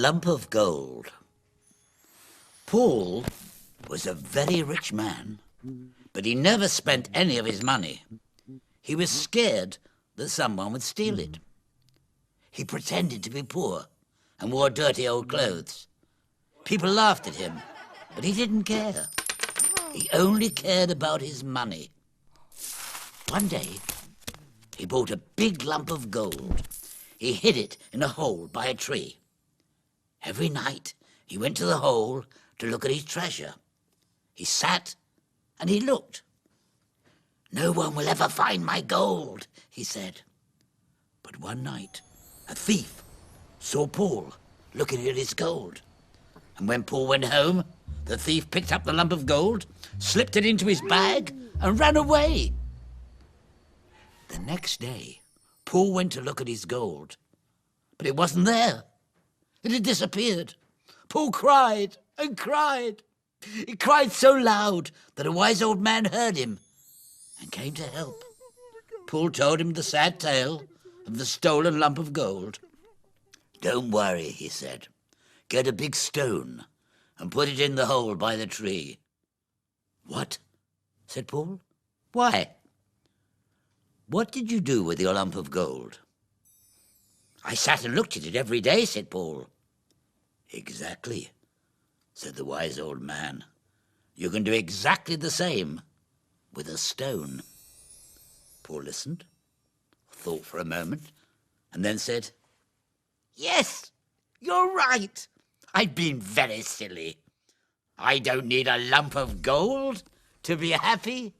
lump of gold. Paul was a very rich man, but he never spent any of his money. He was scared that someone would steal it. He pretended to be poor and wore dirty old clothes. People laughed at him, but he didn't care. He only cared about his money. One day, he bought a big lump of gold. He hid it in a hole by a tree. Every night, he went to the hole to look at his treasure. He sat and he looked. "No one will ever find my gold," he said. But one night, a thief saw Paul looking at his gold. And when Paul went home, the thief picked up the lump of gold, slipped it into his bag, and ran away. The next day, Paul went to look at his gold, but it wasn't there. It had disappeared. Paul cried and cried. He cried so loud that a wise old man heard him and came to help. Paul told him the sad tale of the stolen lump of gold. "Don't worry," he said. "Get a big stone and put it in the hole by the tree." "What?" said Paul. "Why? What did you do with your lump of gold?" "I sat and looked at it every day," said Paul. "Exactly," said the wise old man. "You can do exactly the same with a stone." Paul listened, thought for a moment, and then said, "Yes, you're right. I've been very silly. I don't need a lump of gold to be happy."